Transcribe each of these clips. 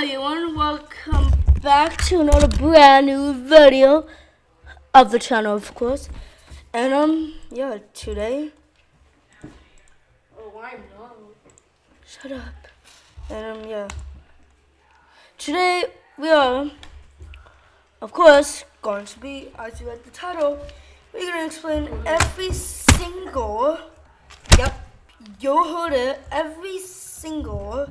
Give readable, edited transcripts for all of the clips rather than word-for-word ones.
Hi everyone, welcome back to another brand new video of the channel, of course. And today. Oh, I know. Shut up. And today we are, of course, going to be, as you read the title, we're gonna explain every single. Yep, you heard it. Every single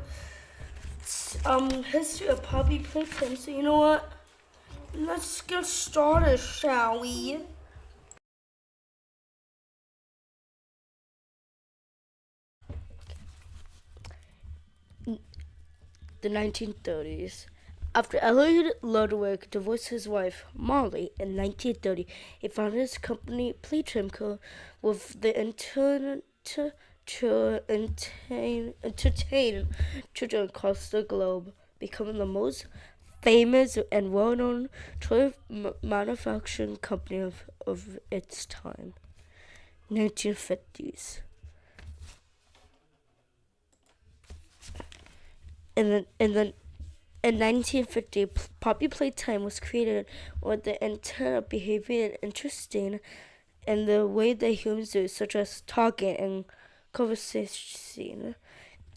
history of Poppy Playtime. So you know what? Let's get started, shall we? The 1930s. After Elliot Ludwig divorced his wife, Molly, in 1930, he founded his company Playtime Co. with the intent to entertain children across the globe, becoming the most famous and well-known toy manufacturing company of its time. 1950s. In 1950, Poppy Playtime was created with the intent of behaving interesting in the way that humans do, such as talking and conversation.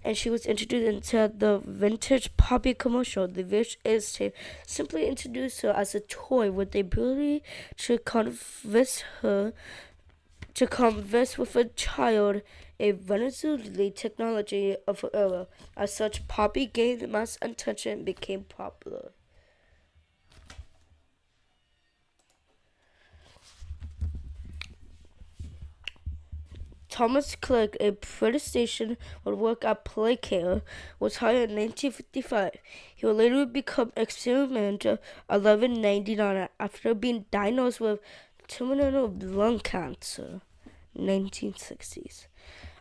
And she was introduced into the vintage Poppy commercial. The which is to simply introduce her as a toy with the ability to converse with a child, a revolutionary technology of her era. As such, Poppy gained mass attention and became popular. Thomas Clegg, a British station would work at Playcare, was hired in 1955. He would later become experimenter 1199 after being diagnosed with terminal lung cancer. 1960s.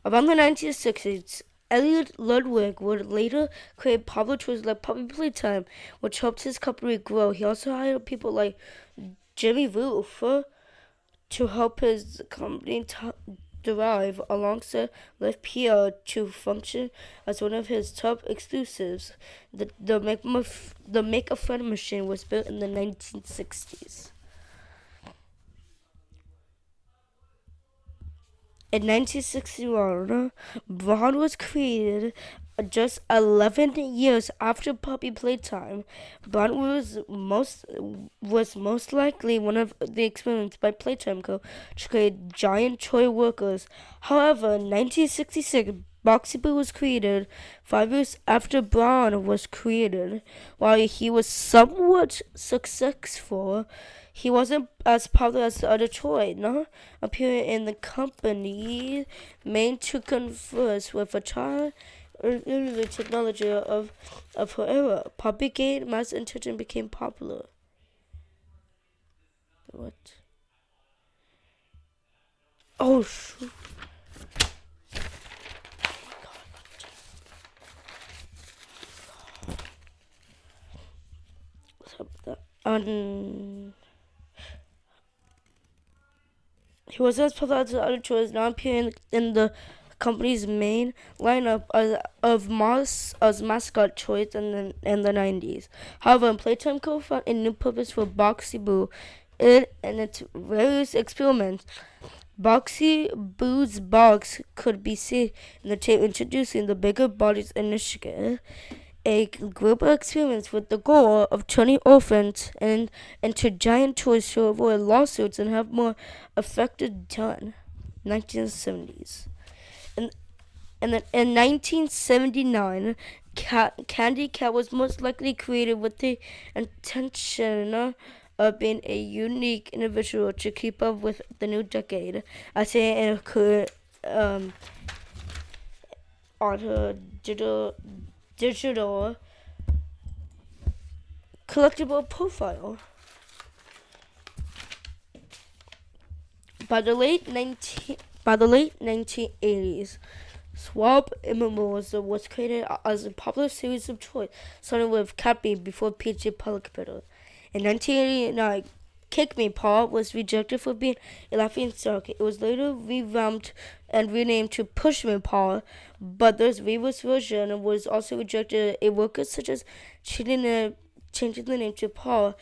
Around the 1960s, Elliot Ludwig would later create popular toys like Poppy Playtime, which helped his company grow. He also hired people like Jimmy Wolf to help his company derive, alongside with Pierre to function as one of his top exclusives. The Make-A-Friend machine was built in the 1960s. In 1961, Braun was created just 11 years after Poppy Playtime. Braun was most likely one of the experiments by Playtime Co. to create giant toy workers. However, in 1966, Boxy Boo was created 5 years after Braun was created. While he was somewhat successful, he wasn't as popular as the other toy, not appearing in the company main to converse with a child or the technology of her era. Poppy gained mass attention and became popular. What? Oh, shoot. What's up with that? He was as popular as the other toys, not appearing in the company's main lineup of mascot toys in the 90s. However, Playtime Co. found a new purpose for Boxy Boo in its various experiments. Boxy Boo's box could be seen in the tape introducing the Bigger Bodies Initiative, a group of experiments with the goal of turning orphans into giant toys to avoid lawsuits and have more effective done. 1970s. In 1979, Candy Cat was most likely created with the intention of being a unique individual to keep up with the new decade. I say it could on her digital collectible profile. By the late 1980s, Swab Immortals was created as a popular series of toys, starting with Cappy before PJ Polycomputer. In 1989, Kick Me Paw was rejected for being a laughing stock. It was later revamped and renamed to Push Me Paw, but this reverse version was also rejected. A worker such as changing the name to Paw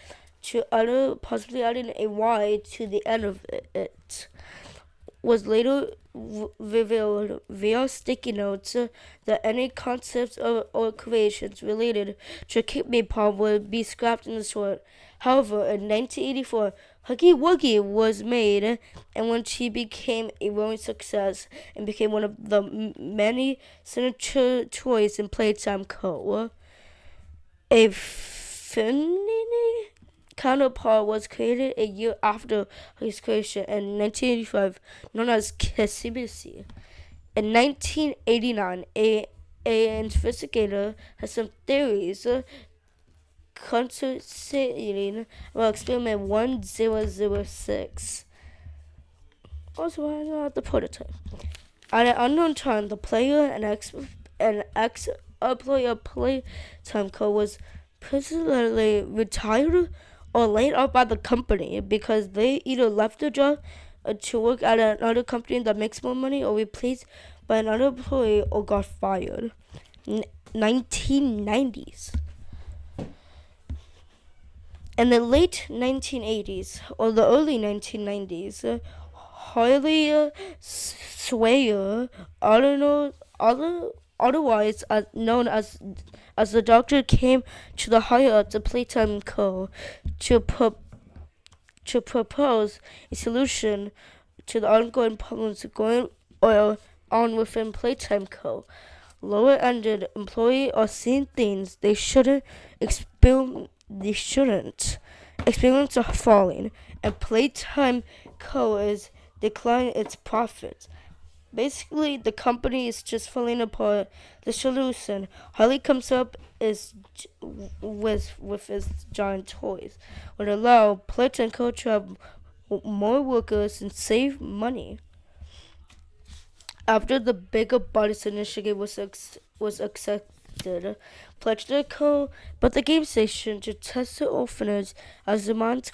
to utter, possibly adding a Y to the end of it. Was later revealed via sticky notes that any concepts or creations related to Kick Me Paw would be scrapped in the store. However, in 1984, Huggy Wuggy was made, and when she became a roaring success and became one of the many signature toys in Playtime Co. A feminine counterpart was created a year after his creation in 1985, known as Kissibisi. In 1989, an investigator has some theories concerning experiment 1006. Also, the prototype. At an unknown time, the player and ex-employee of Playtime Co. was presumably retired or laid off by the company because they either left the job to work at another company that makes more money or replaced by another employee or got fired. 1990s. In the late 1980s or the early 1990s, Harley Swayer, otherwise known as the Doctor, came to the higher-ups of Playtime Co. to propose a solution to the ongoing problems going on within Playtime Co. Lower-ended employees are seeing things they shouldn't experience are falling, and Playtime Co. is declining its profits. Basically, the company is just falling apart. The solution Harley comes up is with his giant toys would allow Playtime Co. to have more workers and save money. After the Bigger Bodies initiative was accepted, Playtime Co. built the game station to test the orphanage as the minds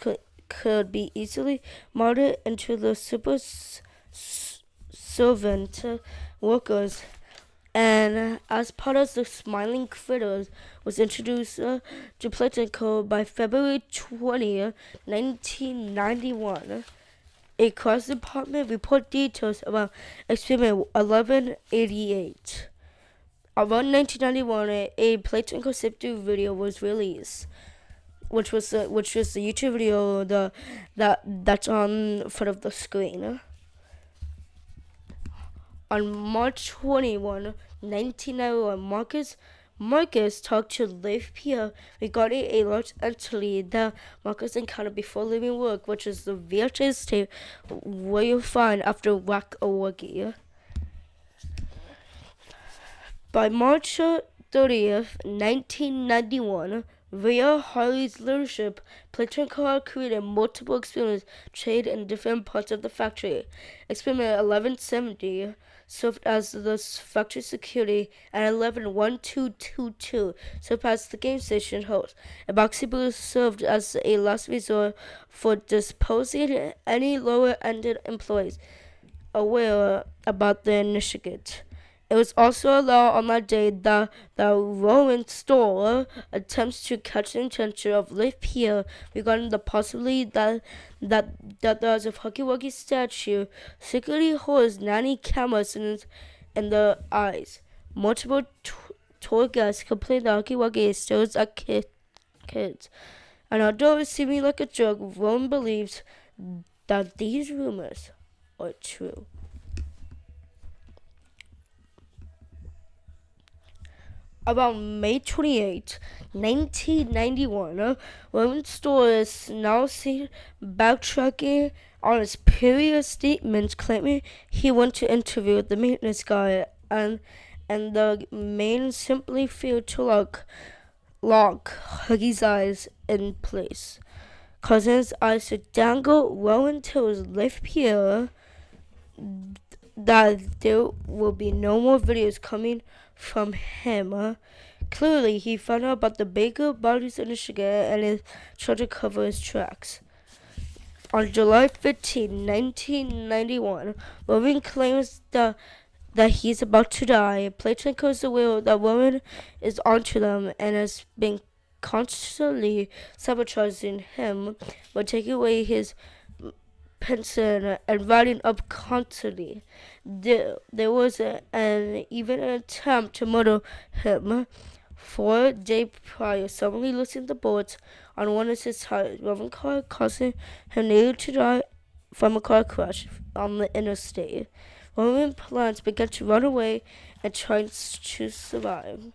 could be easily molded into the super servant workers, and as part of the Smiling Critters was introduced to Playtime Co. by February 20, 1991. A cross-department report details about Experiment 1188. Around 1991, a Playtime Co. safety video was released, which was the YouTube video that's on front of the screen. On March 21, 1991, Marcus talked to Leif Pierre regarding a large entity that Marcus encountered before leaving work, which is the VHS tape where you find after Whack a Wuggy. By March 30th, 1991, via Harley's leadership, Playtime Co. created multiple experiments trade in different parts of the factory. Experiment 1170 served as the factory security, and 111222 served as the game station host. And Boxy Blue served as a last resort for disposing any lower-ended employees aware about the initiative. It was also allowed on that day that the Rowan store attempts to catch the attention of Leif Pierre regarding the possibility that there's a Huggy Wuggy statue secretly holds nanny cameras in the eyes. Multiple tour guests complained that Huggy Wuggy stares at kids. And although it seemed like a joke, Rowan believes that these rumors are true. About May 28, 1991, Rowan's store is now seen backtracking on his previous statements, claiming he went to interview the maintenance guy, and the man simply failed to lock Huggy's eyes in place, causing his eyes to dangle. Rowan tells Leif Pierre that there will be no more videos coming from him. Clearly, he found out about the Baker Bodies initiative and is trying to cover his tracks. On July 15, 1991, Rowan claims that he's about to die. Playtime is aware that Rowan is onto them and has been constantly sabotaging him by taking away his pencil and writing up constantly. There was even an attempt to murder him 4 days prior. Suddenly losing the bullets on one of his tires, Rowan car causing him nearly to die from a car crash on the interstate. Roman plans began to run away and try to survive,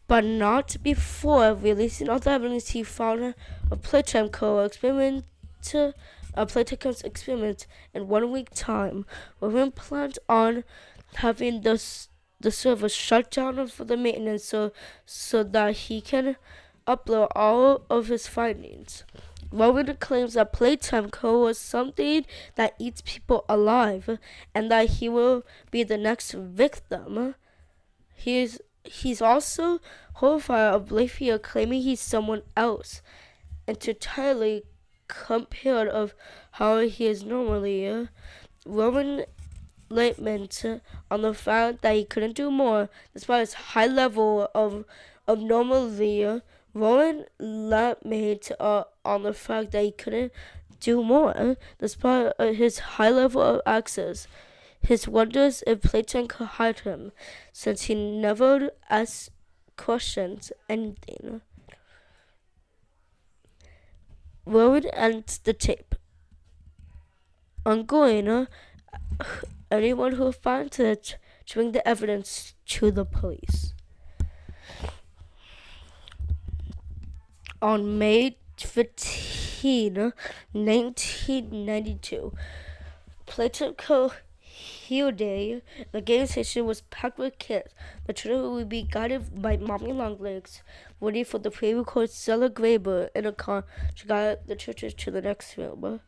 but not before releasing all the evidence he found of Playtime experiment. Playtime experiment in 1 week time. Roman planned on having the server shut down for the maintenance so that he can upload all of his findings. Rowan claims that Playtime was something that eats people alive and that he will be the next victim. He's also horrified of Lafayette claiming he's someone else, entirely compared of how he is normally. Rowan lament on the fact that he couldn't do more despite his high level of normality. Rowan lament on the fact that he couldn't do more despite his high level of access. His wonders if Playtime could hide him, since he never asked questions anything. Rowan ends the tape. Ongoing, anyone who finds it to bring the evidence to the police. On May 15, 1992, Playtime Hill Day, the game station was packed with kids. The children would be guided by Mommy Longlegs, waiting for the pre-recorded Stella Graber in a car to guide the children to the next room.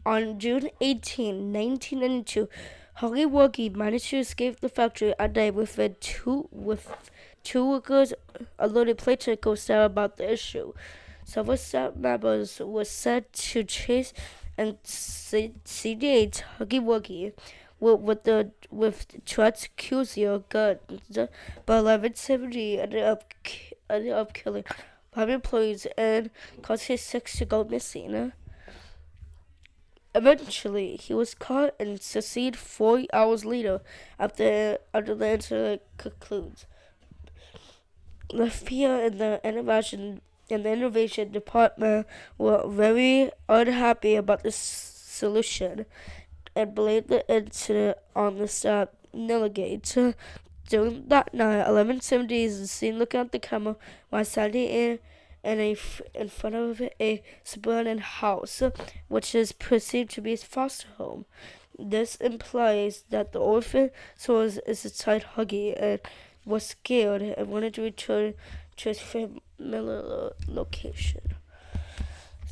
On June 18, 1992, Huggy Wuggy managed to escape the factory at night with two workers alerted Playtime staff about the issue. Several staff members were sent to chase and sedate Huggy Wuggy with threats to kill your guns, but 1170 ended up killing 5 employees and causing 6 to go missing. Eventually, he was caught and succeeded 4 hours later after the incident concludes. Lafayette and the innovation department were very unhappy about this solution and blamed the incident on the staff delegate. During that night, 1170 is seen looking at the camera while standing in front of a suburban house, which is perceived to be his foster home. This implies that the orphan soul is inside Huggy and was scared and wanted to return to his familiar location.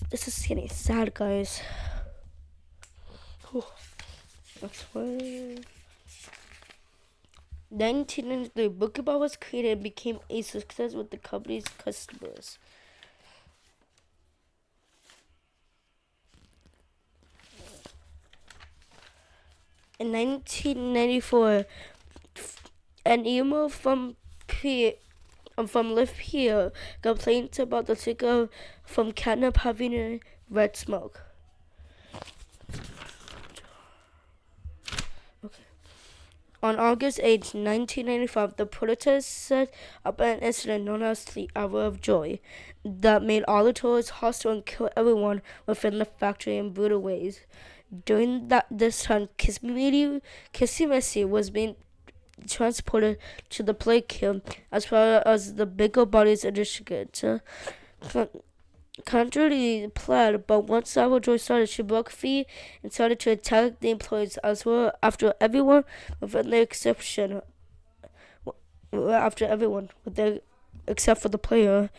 This is getting sad, guys. Next one. 1993, Bookable was created and became a success with the company's customers. In 1994, an email from Liv Pierre complained about the singer from catnip having red smoke. On August 8, 1995, the protesters set up an incident known as the Hour of Joy that made all the tourists hostile and killed everyone within the factory in brutal ways. During this time, Kissy Missy was being transported to the plague camp as well as the bigger bodies initiated. Contrary planned, but once Hour of Joy started, she broke free and started to attack the employees as well except for the player,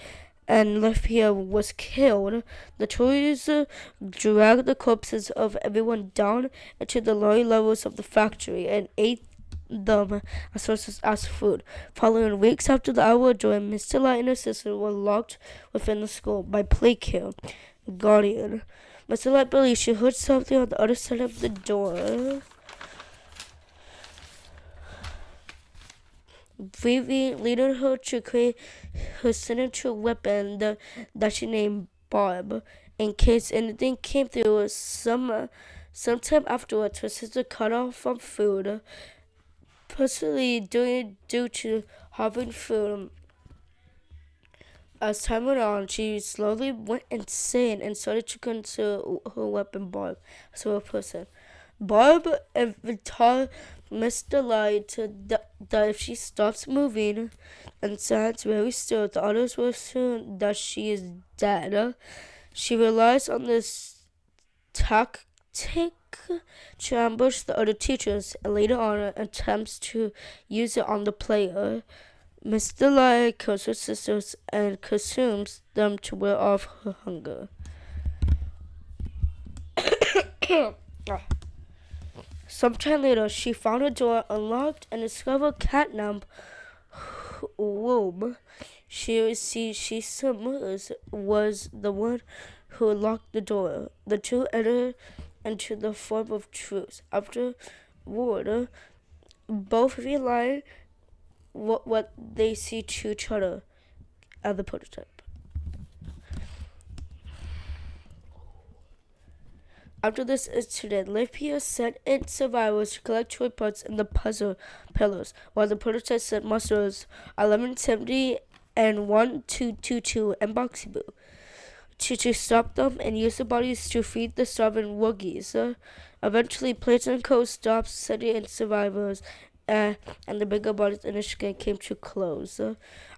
and Lafayette was killed. The tourists dragged the corpses of everyone down into the lower levels of the factory and ate them as sources as food. Following weeks after the hour of joy, Mr. Light and his sister were locked within the school by Playkill, Guardian. Mr. Light believes she heard something on the other side of the door. Vivi leading her to create her signature weapon that she named Bob. In case anything came through, sometime afterwards, her sister cut off from food, possibly due to having food. As time went on, she slowly went insane and started to consider her weapon Barb as a real person. Barb told Mr. Light that if she stops moving and stands very still, the others will assume that she is dead. She relies on this tactic to ambush the other teachers and later on attempts to use it on the player. Mr. Light kills her sisters and consumes them to wear off her hunger. Sometime later, she found a door unlocked and discovered Catnap's womb. She supposes was the one who locked the door. The two entered into the form of truce. Afterward, both realize what they see to each other at the prototype. After this incident, Lipia sent its survivors to collect toy parts in the puzzle pillars, while the prototype sent monsters 1170 and 1222 and Boxy Boo to stop them and use the bodies to feed the starving Woogies. Eventually, Playtime Co. stopped sending its survivors, and the bigger bodies initiative came to close.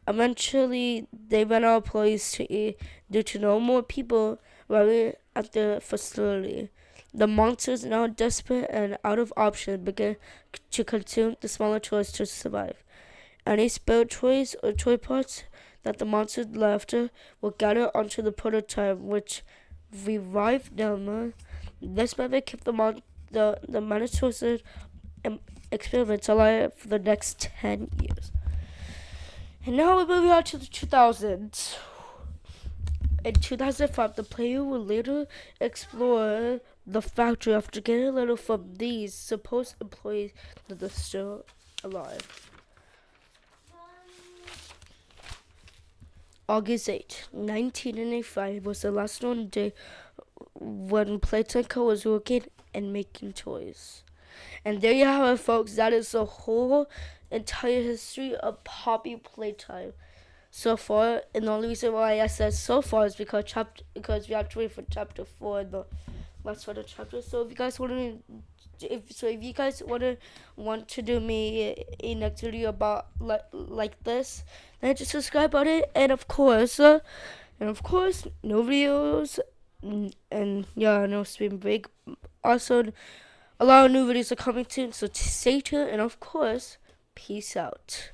Eventually, they ran out of employees to eat due to no more people arriving at the facility. The monsters, now desperate and out of options, began to consume the smaller toys to survive. Any spare toys or toy parts that the monsters left were gathered onto the prototype, which revived them. This method kept the Manitosa experiments alive for the next 10 years. And now we're moving on to the 2000s. In 2005, the player will later explore the factory after getting a letter from these supposed employees that they're still alive. August 8, 1995 was the last known day when Playtime Co. was working and making toys. And there you have it, folks. That is the whole entire history of Poppy Playtime so far. And the only reason why I said so far is because we have to wait for chapter 4 and the last part of chapter. So if you guys want to do me a next video about like this, then just subscribe on it. And of course, no videos and yeah, no spring break. Also, a lot of new videos are coming soon, so stay tuned. And of course, peace out.